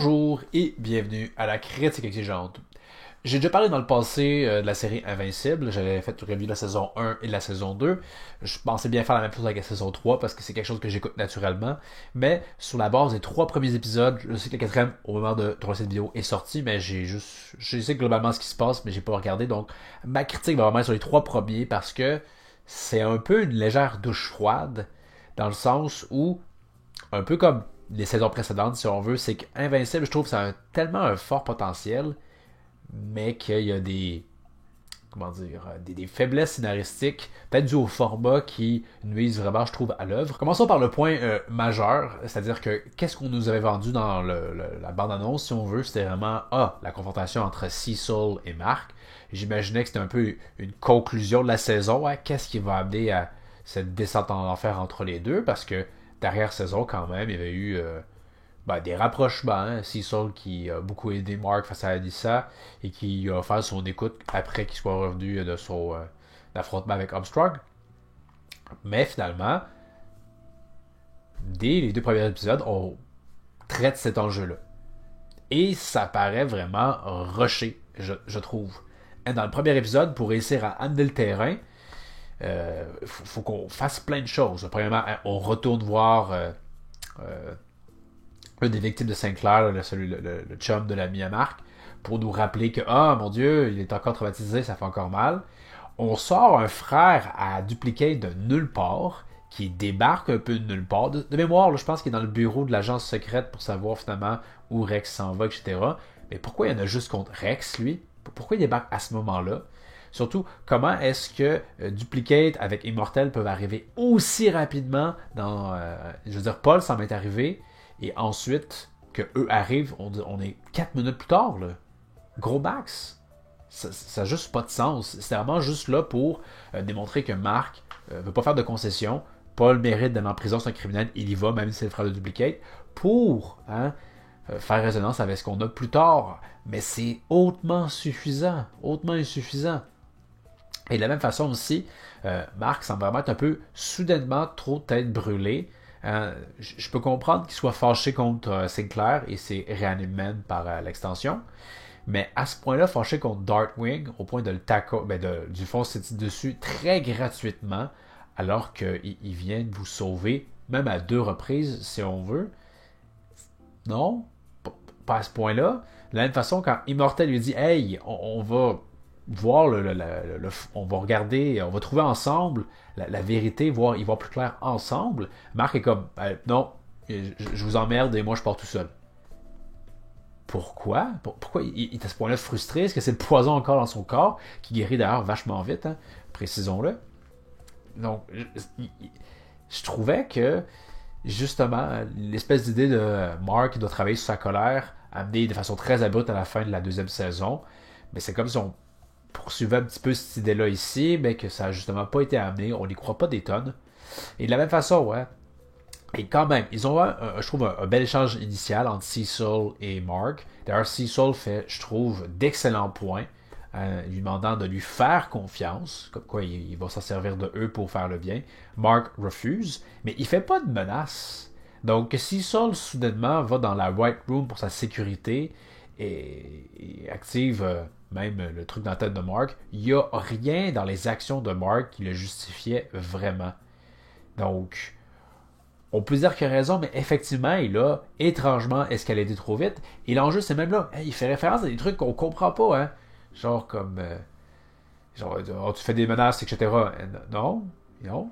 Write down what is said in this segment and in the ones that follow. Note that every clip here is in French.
Bonjour et bienvenue à la critique exigeante. J'ai déjà parlé dans le passé de la série Invincible, j'avais fait une review de la saison 1 et de la saison 2. Je pensais bien faire la même chose avec la saison 3 parce que c'est quelque chose que j'écoute naturellement. Mais sur la base des 3 premiers épisodes, je sais que le quatrième au moment de tourner cette vidéo est sorti, mais je sais globalement ce qui se passe, mais j'ai pas regardé. Donc ma critique va vraiment être sur les 3 premiers parce que c'est un peu une légère douche froide dans le sens où un peu comme les saisons précédentes, si on veut, c'est qu'Invincible, je trouve que ça a tellement un fort potentiel, mais qu'il y a des faiblesses scénaristiques, peut-être dû au format qui nuisent vraiment, je trouve, à l'œuvre. Commençons par le point majeur, c'est-à-dire que qu'est-ce qu'on nous avait vendu dans la bande-annonce, si on veut, c'était vraiment, la confrontation entre Cecil et Mark. J'imaginais que c'était un peu une conclusion de la saison, qu'est-ce qui va amener à cette descente en enfer entre les deux, parce que derrière saison, quand même, il y avait eu des rapprochements. Cecil qui a beaucoup aidé Mark face à Alyssa et qui a offert son écoute après qu'il soit revenu de son affrontement avec Armstrong. Mais finalement, dès les 2 premiers épisodes, on traite cet enjeu-là. Et ça paraît vraiment rushé, je trouve. Et dans le premier épisode, pour réussir à amener le terrain, faut qu'on fasse plein de choses. Premièrement, on retourne voir un des victimes de Sinclair, le chum de l'ami à Marc, pour nous rappeler que, mon Dieu, il est encore traumatisé, ça fait encore mal. On sort un frère à Duplicate de nulle part, qui débarque un peu de nulle part. De mémoire, là, je pense qu'il est dans le bureau de l'agence secrète pour savoir finalement où Rex s'en va, etc. Mais pourquoi il y en a juste contre Rex, lui? Pourquoi il débarque à ce moment-là? Surtout, comment est-ce que Duplicate avec Immortel peuvent arriver aussi rapidement dans... je veux dire, Paul semble être arrivé, et ensuite, que eux arrivent, on est 4 minutes plus tard, là. Gros max. Ça n'a juste pas de sens. C'est vraiment juste là pour démontrer que Mark veut pas faire de concessions. Paul mérite d'aller en prison, c'est un criminel, il y va, même si c'est le frère de Duplicate, pour faire résonance avec ce qu'on a plus tard. Mais c'est hautement suffisant, hautement insuffisant. Et de la même façon aussi, Mark semble vraiment être un peu soudainement trop tête brûlée. Je peux comprendre qu'il soit fâché contre Sinclair et c'est Reaniman par l'extension. Mais à ce point-là, fâché contre Darkwing, au point de le taco, du fond, c'est dessus très gratuitement, alors qu'il vient de vous sauver, même à 2 reprises, si on veut. Non, pas à ce point-là. De la même façon, quand Immortel lui dit « Hey, on va voir on va regarder, on va trouver ensemble la vérité, y voir plus clair ensemble. » Marc est comme non, je vous emmerde et moi je pars tout seul. Pourquoi? Pourquoi il est à ce point-là frustré? Est-ce que c'est le poison encore dans son corps, qui guérit d'ailleurs vachement vite, précisons-le. Donc, je trouvais que justement, l'espèce d'idée de Mark qui doit travailler sur sa colère, amenée de façon très abrupte à la fin de la 2e saison, mais c'est comme si on poursuivait un petit peu cette idée-là ici, mais que ça n'a justement pas été amené, on n'y croit pas des tonnes. Et de la même façon, et quand même, ils ont je trouve, un bel échange initial entre Cecil et Mark. D'ailleurs, Cecil fait, je trouve, d'excellents points, lui demandant de lui faire confiance, comme quoi il va s'en servir de eux pour faire le bien. Mark refuse, mais il fait pas de menace. Donc, Cecil, soudainement, va dans la White Room pour sa sécurité et active même le truc dans la tête de Mark. Il n'y a rien dans les actions de Mark qui le justifiait vraiment. Donc, on peut dire qu'il a raison, mais effectivement, il a étrangement escaladé trop vite. Et l'enjeu, c'est même là. Il fait référence à des trucs qu'on comprend pas, Genre comme... tu fais des menaces, etc. Non,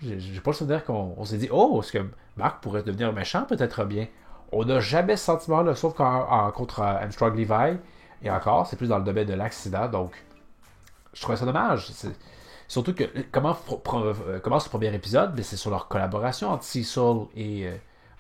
j'ai pas le souvenir qu'on s'est dit, est-ce que Mark pourrait devenir méchant, peut-être bien. On n'a jamais ce sentiment-là, sauf contre Armstrong Levi. Et encore, c'est plus dans le domaine de l'accident, donc je trouvais ça dommage. Surtout que comment commence le premier épisode, mais c'est sur leur collaboration entre Cecil et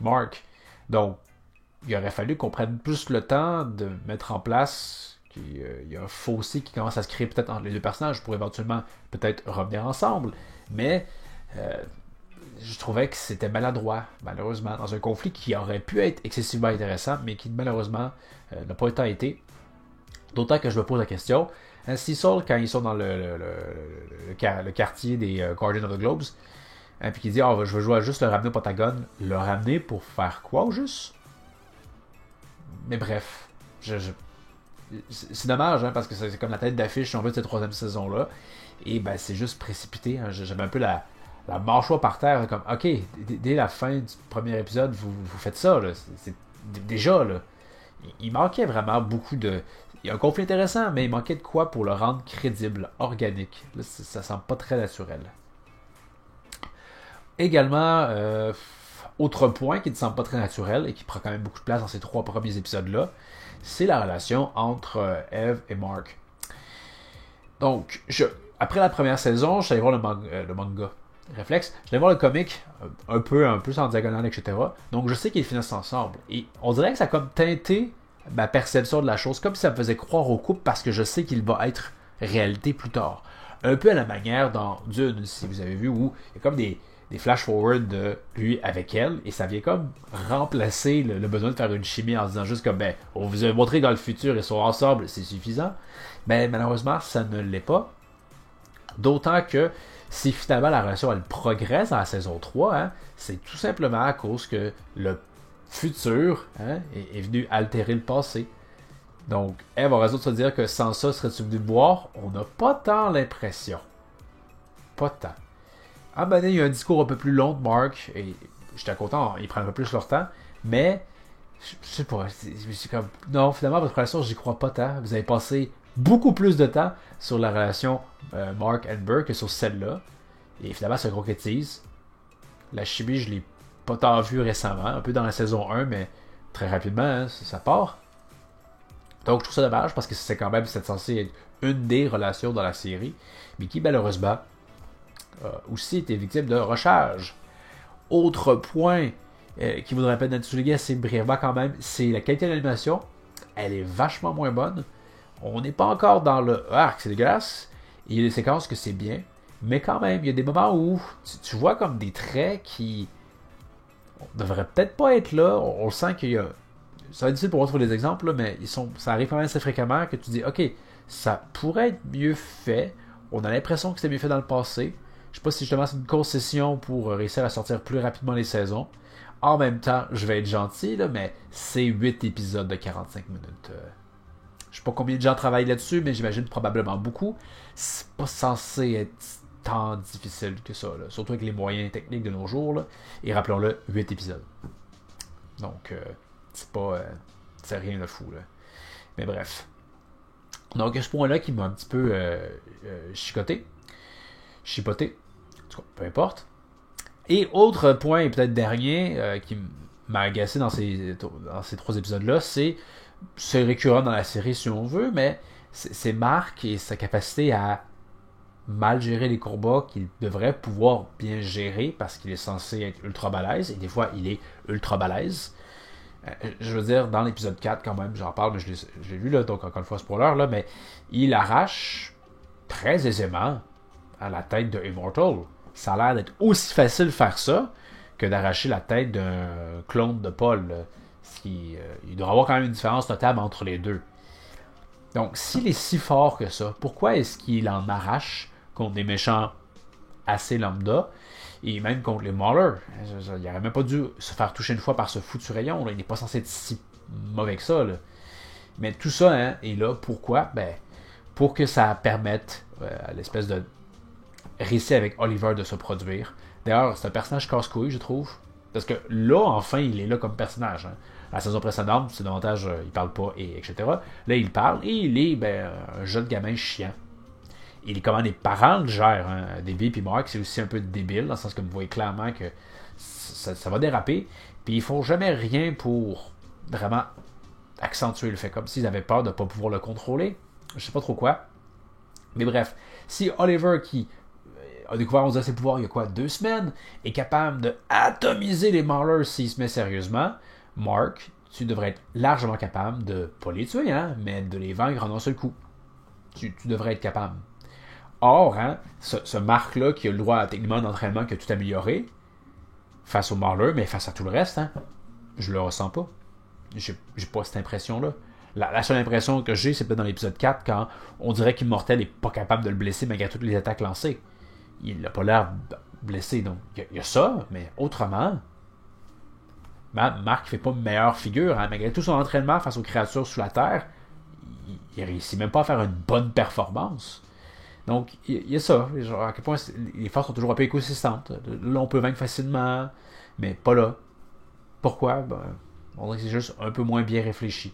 Mark. Donc, il aurait fallu qu'on prenne plus le temps de mettre en place qu'il y a un fossé qui commence à se créer peut-être entre les 2 personnages pour éventuellement peut-être revenir ensemble. Mais je trouvais que c'était maladroit, malheureusement, dans un conflit qui aurait pu être excessivement intéressant, mais qui malheureusement n'a pas tant été. D'autant que je me pose la question, Cecil, quand ils sont dans le quartier des Guardians of the Globes, puis qu'il dit je veux juste le ramener au Pentagone, le ramener pour faire quoi au juste? Mais bref, c'est dommage, parce que c'est comme la tête d'affiche, si on veut, de cette troisième saison-là. Et ben, c'est juste précipité. J'avais un peu la mâchoire par terre, comme, ok, dès la fin du premier épisode, vous faites ça, là. C'est déjà, là. Il manquait vraiment beaucoup de... Il y a un conflit intéressant, mais il manquait de quoi pour le rendre crédible, organique. Là, ça semble pas très naturel. Également, autre point qui ne semble pas très naturel et qui prend quand même beaucoup de place dans ces 3 premiers épisodes-là, c'est la relation entre Eve et Mark. Donc, après la première saison, je suis allé voir le manga Réflexe. Je vais voir le comic un peu en diagonale, etc. Donc je sais qu'ils finissent ensemble. Et on dirait que ça a comme teinté ma perception de la chose, comme si ça me faisait croire au couple parce que je sais qu'il va être réalité plus tard. Un peu à la manière dans Dune, si vous avez vu, où il y a comme des flash-forward de lui avec elle, et ça vient comme remplacer le besoin de faire une chimie en se disant juste comme, ben, on vous a montré dans le futur, ils sont ensemble, c'est suffisant. Mais malheureusement, ça ne l'est pas. D'autant que si finalement la relation elle progresse dans la saison 3, c'est tout simplement à cause que le futur est venu altérer le passé. Donc, Eve a raison de se dire que sans ça, serais-tu venu boire? On n'a pas tant l'impression. Pas tant. Ah ben, il y a un discours un peu plus long de Mark, et j'étais content, ils prennent un peu plus leur temps, mais je sais pas, c'est comme, non, finalement, votre relation, j'y crois pas tant. Vous avez passé beaucoup plus de temps sur la relation Mark-Amber que sur celle-là. Et finalement, ça concrétise. La chimie, je l'ai pas tant vue récemment, un peu dans la saison 1, mais très rapidement, ça part. Donc, je trouve ça dommage parce que c'est quand même censé être une des relations dans la série, mais qui, malheureusement, a aussi été victime de rushage. Autre point qui vaudrait la peine d'être souligné assez brièvement quand même, c'est la qualité de l'animation. Elle est vachement moins bonne. On n'est pas encore dans le arc, c'est dégueulasse. Il y a des séquences que c'est bien, mais quand même, il y a des moments où tu vois comme des traits qui devraient peut-être pas être là. On le sent qu'il y a. Ça va être difficile pour moi de trouver des exemples, là, mais ça arrive quand même assez fréquemment que tu dis, ok, ça pourrait être mieux fait. On a l'impression que c'était mieux fait dans le passé. Je sais pas si justement c'est une concession pour réussir à sortir plus rapidement les saisons. En même temps, je vais être gentil, là, mais c'est 8 épisodes de 45 minutes. Je sais pas combien de gens travaillent là-dessus, mais j'imagine probablement beaucoup. C'est pas censé être tant difficile que ça, là. Surtout avec les moyens techniques de nos jours. Là. Et rappelons-le, 8 épisodes. Donc, c'est pas... c'est rien de fou, là. Mais bref. Donc, il y a ce point-là qui m'a un petit peu chipoté. En tout cas, peu importe. Et autre point, et peut-être dernier, qui m'a agacé dans ces 3 épisodes-là, c'est récurrent dans la série si on veut, mais c'est Mark et sa capacité à mal gérer les combats qu'il devrait pouvoir bien gérer parce qu'il est censé être ultra balèze, et des fois il est ultra balèze. Je veux dire, dans l'épisode 4 quand même, j'en parle, mais je l'ai vu là, donc encore une fois spoiler là, mais il arrache très aisément à la tête de Immortal. Ça a l'air d'être aussi facile de faire ça que d'arracher la tête d'un clone de Paul. Il doit y avoir quand même une différence notable entre les deux. Donc, s'il est si fort que ça, pourquoi est-ce qu'il en arrache contre des méchants assez lambda et même contre les Maulers? Il n'aurait même pas dû se faire toucher une fois par ce foutu rayon. Là. Il n'est pas censé être si mauvais que ça. Là. Mais tout ça est là. Pourquoi? Pour que ça permette à l'espèce de récit avec Oliver de se produire. D'ailleurs, c'est un personnage casse-couille, je trouve. Parce que là, enfin, il est là comme personnage. La saison précédente, c'est davantage, il parle pas, etc. Là, il parle et il est un jeune gamin chiant. Et comment les parents le gèrent. Debbie et Mark, c'est aussi un peu débile, dans le sens que vous voyez clairement que ça va déraper. Puis ils font jamais rien pour vraiment accentuer le fait, comme s'ils avaient peur de ne pas pouvoir le contrôler. Je sais pas trop quoi. Mais bref, si Oliver, qui a découvert, on dirait, ses pouvoirs il y a 2 semaines, est capable de atomiser les Maulers s'il se met sérieusement, Mark, tu devrais être largement capable de, pas les tuer, mais de les vaincre en un seul coup. Tu devrais être capable. Or, ce Mark-là, qui a le droit techniquement d'entraînement, qui a tout amélioré, face aux Maulers, mais face à tout le reste, je le ressens pas. J'ai pas cette impression-là. La seule impression que j'ai, c'est peut-être dans l'épisode 4, quand on dirait qu'Immortal n'est pas capable de le blesser malgré toutes les attaques lancées. Il n'a pas l'air blessé, donc il y a ça, mais autrement, Mark ne fait pas une meilleure figure, hein, malgré tout son entraînement face aux créatures sous la Terre, il réussit même pas à faire une bonne performance. Donc, il y a ça. Genre, à quel point les forces sont toujours un peu écosystantes. Là, on peut vaincre facilement, mais pas là. Pourquoi? On dirait que c'est juste un peu moins bien réfléchi.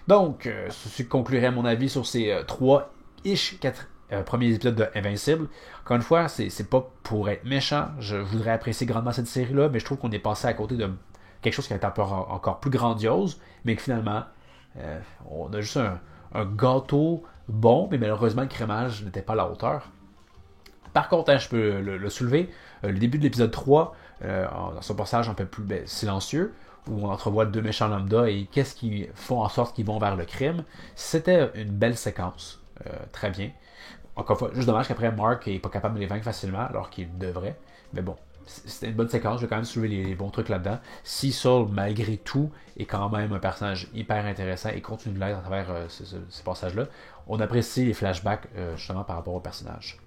Donc, ceci conclurait mon avis sur ces 4 premiers épisodes de Invincible. Encore une fois, c'est pas pour être méchant. Je voudrais apprécier grandement cette série-là, mais je trouve qu'on est passé à côté de quelque chose qui est encore plus grandiose, mais que finalement, on a juste un gâteau bon, mais malheureusement, le crémage n'était pas à la hauteur. Par contre, hein, je peux le soulever, le début de l'épisode 3, dans son passage un peu plus silencieux, où on entrevoit 2 méchants lambda et qu'est-ce qui font en sorte qu'ils vont vers le crime, c'était une belle séquence. Très bien. Encore une fois, juste dommage qu'après Mark n'est pas capable de les vaincre facilement, alors qu'il devrait. Mais bon, c'était une bonne séquence, je vais quand même soulever les bons trucs là-dedans. Cecil, malgré tout, est quand même un personnage hyper intéressant et continue de l'être à travers ces passages-là. On apprécie les flashbacks justement par rapport au personnage.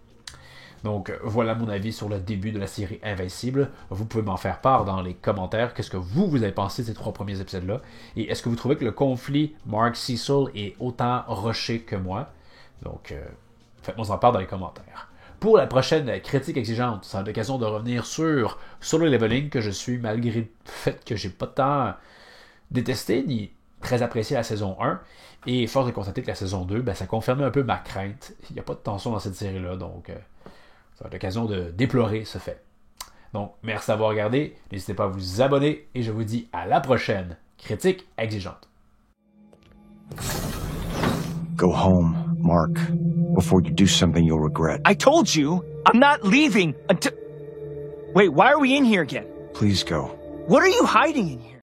Donc voilà mon avis sur le début de la série Invincible. Vous pouvez m'en faire part dans les commentaires. Qu'est-ce que vous avez pensé de ces 3 premiers épisodes-là? Et est-ce que vous trouvez que le conflit Mark-Cecil est autant rushé que moi? Donc faites-moi en part dans les commentaires. Pour la prochaine critique exigeante, c'est l'occasion de revenir sur Solo Leveling, que je suis malgré le fait que j'ai pas tant détesté ni très apprécié la saison 1. Et force de constater que la saison 2, ça confirmait un peu ma crainte. Il n'y a pas de tension dans cette série-là, donc c'est l'occasion de déplorer ce fait. Donc, merci d'avoir regardé. N'hésitez pas à vous abonner et je vous dis à la prochaine critique exigeante. Go home, Mark, before you do something you'll regret. I told you, I'm not leaving until... Wait, why are we in here again? Please go. What are you hiding in here?